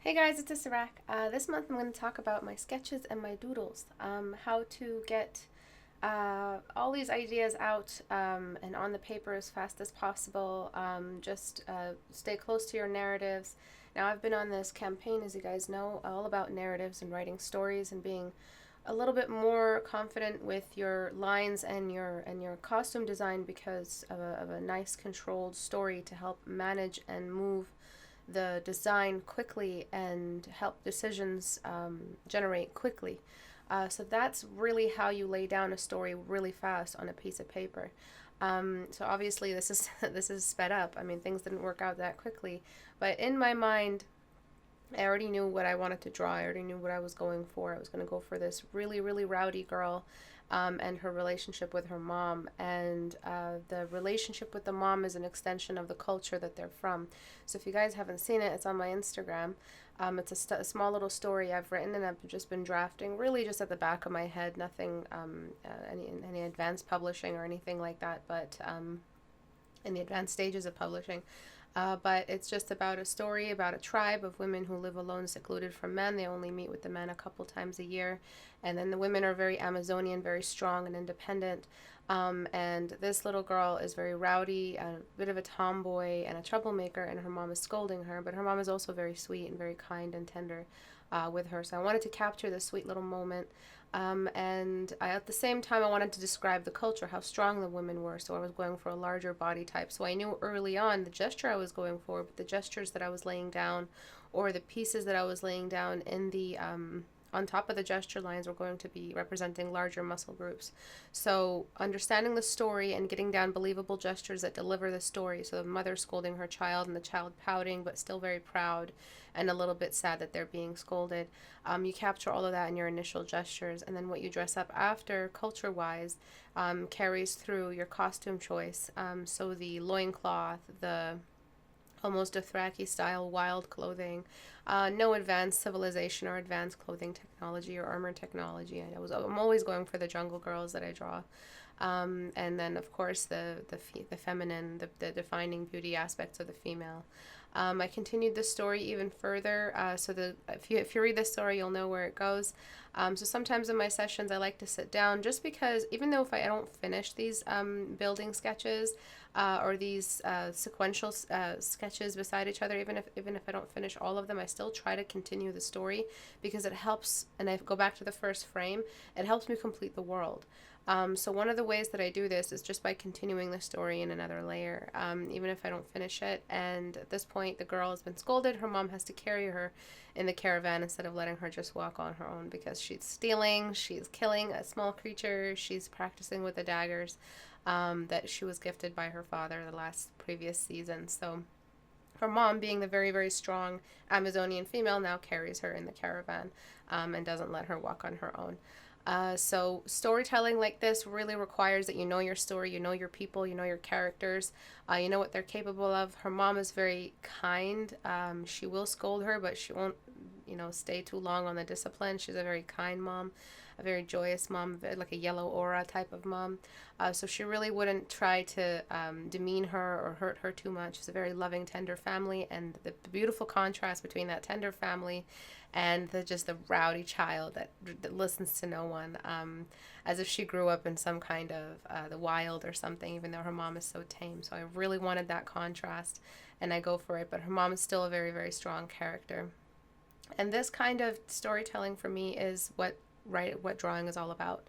Hey guys, it's Istebrak. This month I'm going to talk about my sketches and my doodles. How to get all these ideas out and on the paper as fast as possible. Just stay close to your narratives. Now, I've been on this campaign, as you guys know, all about narratives and writing stories and being a little bit more confident with your lines and your costume design because of a nice controlled story to help manage and move the design quickly and help decisions generate quickly. So that's really how you lay down a story really fast on a piece of paper. So obviously this is this is sped up. I mean, things didn't work out that quickly, but in my mind, I already knew what I wanted to draw. I already knew what I was going for. I was going to go for this really, really rowdy girl and her relationship with her mom. And the relationship with the mom is an extension of the culture that they're from. So if you guys haven't seen it, it's on my Instagram. It's a small little story I've written and I've just been drafting, really just at the back of my head, nothing, any advanced publishing or anything like that, but in the advanced stages of publishing. But it's just about a story about a tribe of women who live alone, secluded from men. They only meet with the men a couple times a year. And then the women are very Amazonian, very strong and independent. And this little girl is very rowdy, a bit of a tomboy and a troublemaker, and her mom is scolding her. But her mom is also very sweet and very kind and tender with her. So I wanted to capture this sweet little moment. At the same time, I wanted to describe the culture, how strong the women were. So I was going for a larger body type. So I knew early on the gesture I was going for, but the gestures that I was laying down, or the pieces that I was laying down in the on top of the gesture lines were going to be representing larger muscle groups. So understanding the story and getting down believable gestures that deliver the story. So the mother scolding her child and the child pouting but still very proud and a little bit sad that they're being scolded. You capture all of that in your initial gestures, and then what you dress up after, culture wise, carries through your costume choice. So the loincloth, the almost Dothraki style wild clothing, no advanced civilization or advanced clothing technology or armor technology. I'm always going for the jungle girls that I draw. And then of course the feminine, the defining beauty aspects of the female. I continued the story even further. If you read the story, you'll know where it goes. So sometimes in my sessions, I like to sit down just because even though if I don't finish these building sketches or these sequential sketches beside each other, even if I don't finish all of them, I still try to continue the story because it helps. And I go back to the first frame. It helps me complete the world. So one of the ways that I do this is just by continuing the story in another layer, even if I don't finish it. And at this point, the girl has been scolded. Her mom has to carry her in the caravan instead of letting her just walk on her own because she's stealing, she's killing a small creature, she's practicing with the daggers that she was gifted by her father the last previous season. So her mom, being the very, very strong Amazonian female, now carries her in the caravan and doesn't let her walk on her own. So storytelling like this really requires that you know your story, you know your people, you know your characters, you know what they're capable of. Her mom is very kind. She will scold her, but she won't, stay too long on the discipline. She's a very kind mom, a very joyous mom, like a yellow aura type of mom. So she really wouldn't try to demean her or hurt her too much. It's a very loving, tender family, and the beautiful contrast between that tender family and just the rowdy child that listens to no one, as if she grew up in some kind of the wild or something, even though her mom is so tame. So I really wanted that contrast, and I go for it. But her mom is still a very, very strong character. And this kind of storytelling for me is what drawing is all about.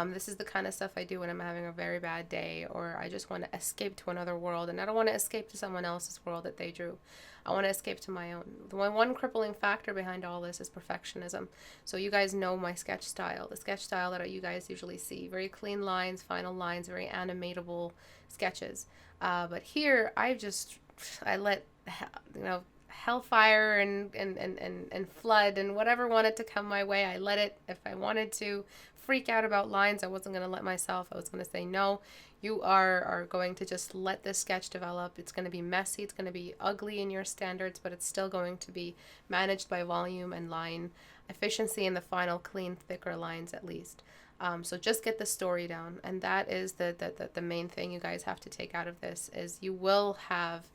This is the kind of stuff I do when I'm having a very bad day or I just want to escape to another world, and I don't want to escape to someone else's world that they drew. I want to escape to my own. The one crippling factor behind all this is perfectionism. So you guys know my sketch style, the sketch style that you guys usually see. Very clean lines, final lines, very animatable sketches. But here I let, hellfire and flood and whatever wanted to come my way, I let it. If I wanted to freak out about lines, I wasn't going to let myself. I was going to say, no, you are going to just let this sketch develop. It's going to be messy. It's going to be ugly in your standards, but it's still going to be managed by volume and line efficiency in the final clean, thicker lines at least. So just get the story down. And that is the main thing you guys have to take out of this is you will have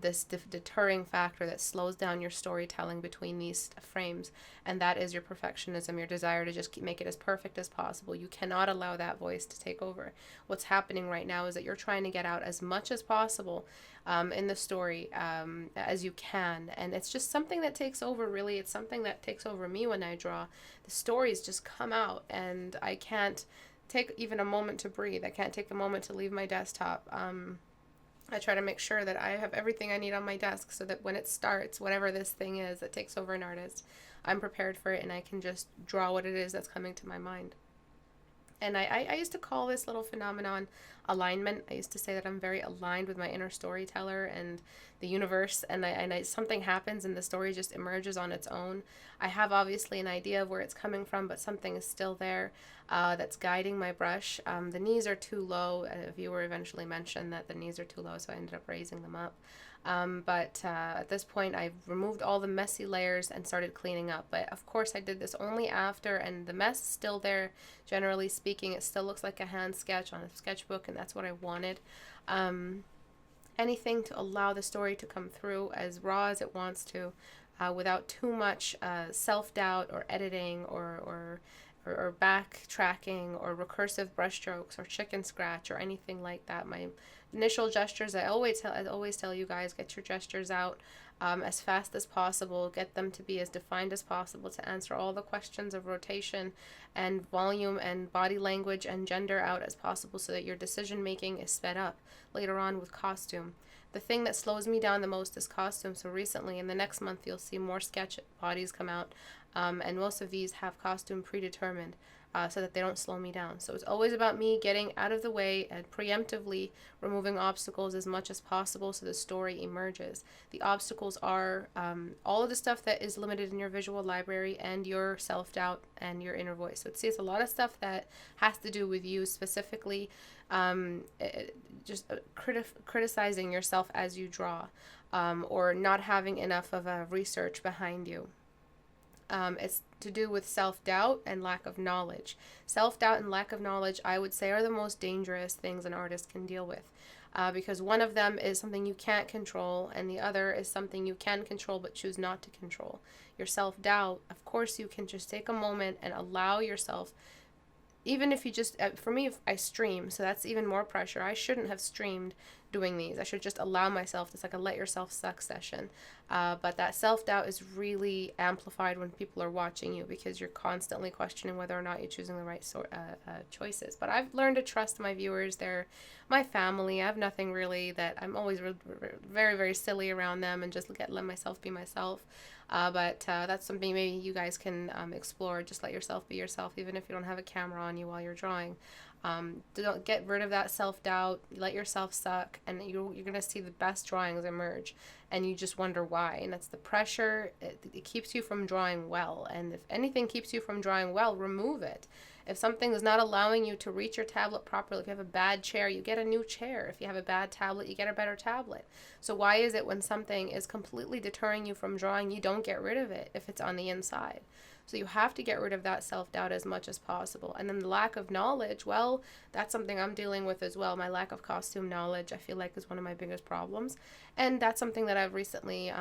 this deterring factor that slows down your storytelling between these frames, and that is your perfectionism, your desire to just make it as perfect as possible. You cannot allow that voice to take over. What's happening right now is that you're trying to get out as much as possible in the story as you can, and it's just something that takes over, really. It's something that takes over me when I draw. The stories just come out, and I can't take even a moment to breathe. I can't take a moment to leave my desktop. I try to make sure that I have everything I need on my desk so that when it starts, whatever this thing is that takes over an artist, I'm prepared for it and I can just draw what it is that's coming to my mind. And I used to call this little phenomenon alignment. I used to say that I'm very aligned with my inner storyteller and the universe, and something happens and the story just emerges on its own. I have obviously an idea of where it's coming from, but something is still there that's guiding my brush. The knees are too low. A viewer eventually mentioned that the knees are too low, so I ended up raising them up. But at this point, I've removed all the messy layers and started cleaning up. But of course, I did this only after, and the mess is still there. Generally speaking, it still looks like a hand sketch on a sketchbook, and that's what I wanted. Anything to allow the story to come through as raw as it wants to, without too much self-doubt or editing or backtracking or recursive brushstrokes or chicken scratch or anything like that. My initial gestures, I always tell you guys, get your gestures out as fast as possible. Get them to be as defined as possible to answer all the questions of rotation and volume and body language and gender out as possible so that your decision making is sped up later on with costume. The thing that slows me down the most is costume. So recently, in the next month, you'll see more sketch bodies come out, and most of these have costume predetermined so that they don't slow me down. So it's always about me getting out of the way and preemptively removing obstacles as much as possible so the story emerges. The obstacles are all of the stuff that is limited in your visual library and your self-doubt and your inner voice. So it's a lot of stuff that has to do with you specifically, criticizing yourself as you draw, or not having enough of a research behind you. It's to do with self-doubt and lack of knowledge. Self-doubt and lack of knowledge, I would say, are the most dangerous things an artist can deal with, because one of them is something you can't control, and the other is something you can control but choose not to control. Your self-doubt, of course, you can just take a moment and allow yourself. Even if you just, for me, if I stream, so that's even more pressure. I shouldn't have streamed doing these. I should just allow myself. It's like a let yourself suck session. But that self-doubt is really amplified when people are watching you because you're constantly questioning whether or not you're choosing the right choices. But I've learned to trust my viewers. They're my family. I have nothing really that I'm always very, very silly around them and just let myself be myself. But that's something maybe you guys can explore. Just let yourself be yourself, even if you don't have a camera on you while you're drawing. Don't get rid of that self-doubt. Let yourself suck, and you're going to see the best drawings emerge, and you just wonder why. And that's the pressure. It keeps you from drawing well, and if anything keeps you from drawing well, remove it. If something is not allowing you to reach your tablet properly, if you have a bad chair, you get a new chair. If you have a bad tablet, you get a better tablet. So why is it when something is completely deterring you from drawing, you don't get rid of it if it's on the inside? So you have to get rid of that self-doubt as much as possible. And then the lack of knowledge, well, that's something I'm dealing with as well. My lack of costume knowledge, I feel like, is one of my biggest problems. And that's something that I've recently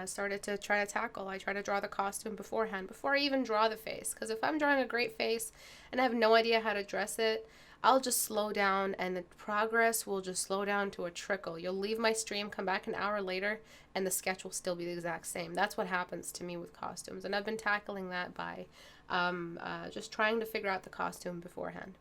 started to try to tackle. I try to draw the costume beforehand, before I even draw the face. Because if I'm drawing a great face and I have no idea how to dress it, I'll just slow down, and the progress will just slow down to a trickle. You'll leave my stream, come back an hour later, and the sketch will still be the exact same. That's what happens to me with costumes, and I've been tackling that by just trying to figure out the costume beforehand.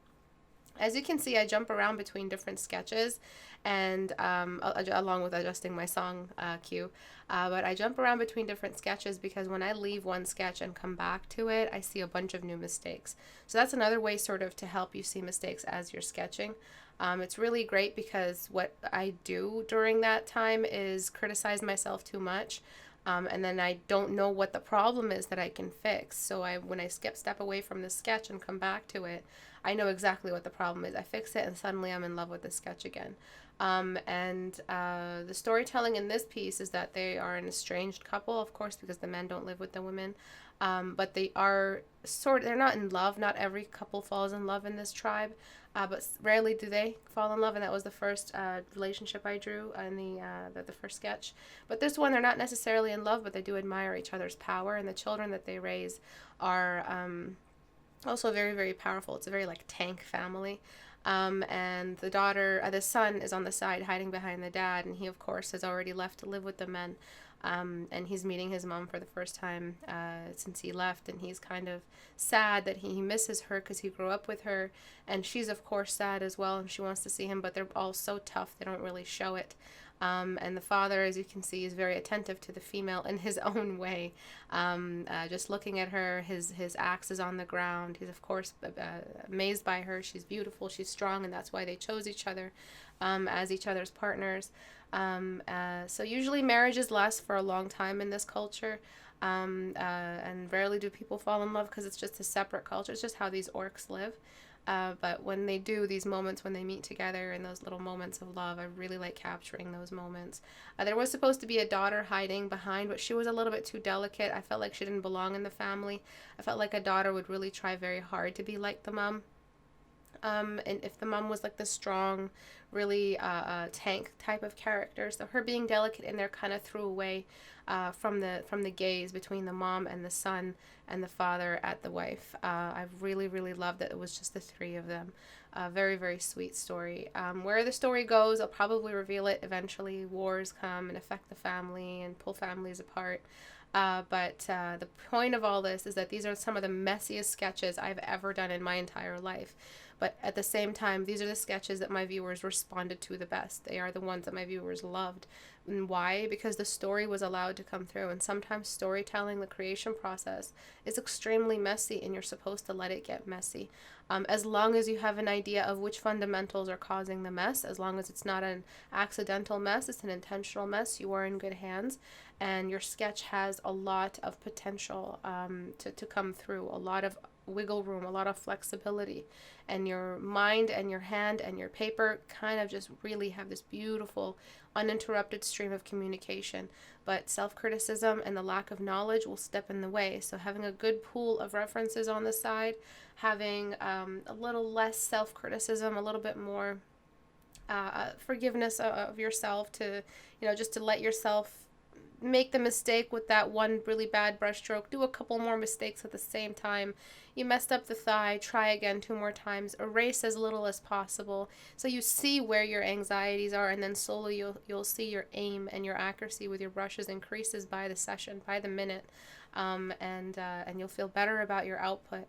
As you can see, I jump around between different sketches, and along with adjusting my song cue, but I jump around between different sketches because when I leave one sketch and come back to it, I see a bunch of new mistakes. So that's another way sort of to help you see mistakes as you're sketching. It's really great because what I do during that time is criticize myself too much. And then I don't know what the problem is that I can fix. So when I step away from the sketch and come back to it, I know exactly what the problem is. I fix it and suddenly I'm in love with the sketch again. The storytelling in this piece is that they are an estranged couple, of course, because the men don't live with the women. but they're not in love. Not every couple falls in love in this tribe, but rarely do they fall in love, and that was the first relationship I drew in the first sketch. But this one, they're not necessarily in love, but they do admire each other's power, and the children that they raise are also very, very powerful. It's a very like tank family. And the son is on the side hiding behind the dad, and he, of course, has already left to live with the men. And he's meeting his mom for the first time since he left, and he's kind of sad that he misses her because he grew up with her, and she's, of course, sad as well, and she wants to see him, but they're all so tough, they don't really show it. And the father, as you can see, is very attentive to the female in his own way. Just looking at her, his axe is on the ground. He's, of course, amazed by her. She's beautiful, she's strong, and that's why they chose each other as each other's partners. So usually marriages last for a long time in this culture. And rarely do people fall in love because it's just a separate culture. It's just how these orcs live. But when they do, these moments when they meet together and those little moments of love, I really like capturing those moments. There was supposed to be a daughter hiding behind, but she was a little bit too delicate. I felt like she didn't belong in the family. I felt like a daughter would really try very hard to be like the mom. And if the mom was like the strong, really tank type of character, so her being delicate in there kind of threw away from the gaze between the mom and the son and the father at the wife. I really, really loved that it was just the three of them. Very, very sweet story. Where the story goes, I'll probably reveal it eventually. Wars come and affect the family and pull families apart. But the point of all this is that these are some of the messiest sketches I've ever done in my entire life. But at the same time, these are the sketches that my viewers responded to the best. They are the ones that my viewers loved. And why? Because the story was allowed to come through. And sometimes storytelling, the creation process, is extremely messy, and you're supposed to let it get messy. As long as you have an idea of which fundamentals are causing the mess, as long as it's not an accidental mess, it's an intentional mess, you are in good hands. And your sketch has a lot of potential to come through, a lot of wiggle room, a lot of flexibility, and your mind and your hand and your paper kind of just really have this beautiful uninterrupted stream of communication. But self-criticism and the lack of knowledge will step in the way. So having a good pool of references on the side, having a little less self-criticism, a little bit more forgiveness of yourself, to just to let yourself make the mistake with that one really bad brushstroke, do a couple more mistakes at the same time. You messed up the thigh, try again 2 more times, erase as little as possible, so you see where your anxieties are, and then slowly you'll see your aim and your accuracy with your brushes increases by the session, by the minute, and you'll feel better about your output.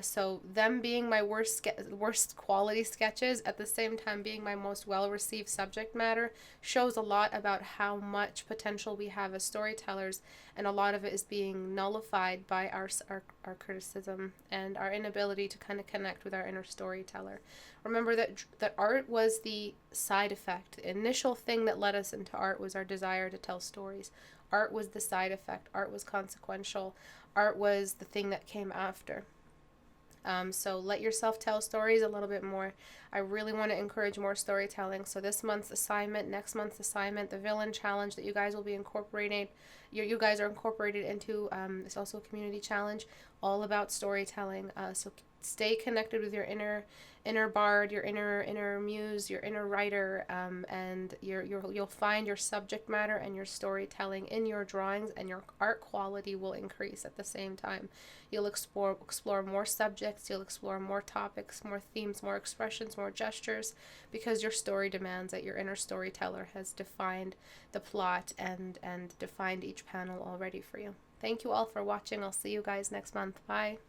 So them being my worst quality sketches, at the same time being my most well-received subject matter, shows a lot about how much potential we have as storytellers, and a lot of it is being nullified by our criticism and our inability to kind of connect with our inner storyteller. Remember that art was the side effect. The initial thing that led us into art was our desire to tell stories. Art was the side effect. Art was consequential. Art was the thing that came after. So let yourself tell stories a little bit more. I really want to encourage more storytelling. So this month's assignment, next month's assignment, the villain challenge that you guys will be incorporating, you guys are incorporated into, it's also a community challenge, all about storytelling. So stay connected with your inner bard, your inner muse, your inner writer, and you'll find your subject matter and your storytelling in your drawings, and your art quality will increase at the same time. You'll explore more subjects, you'll explore more topics, more themes, more expressions, more gestures, because your story demands that. Your inner storyteller has defined the plot and defined each panel already for you. Thank you all for watching. I'll see you guys next month. Bye.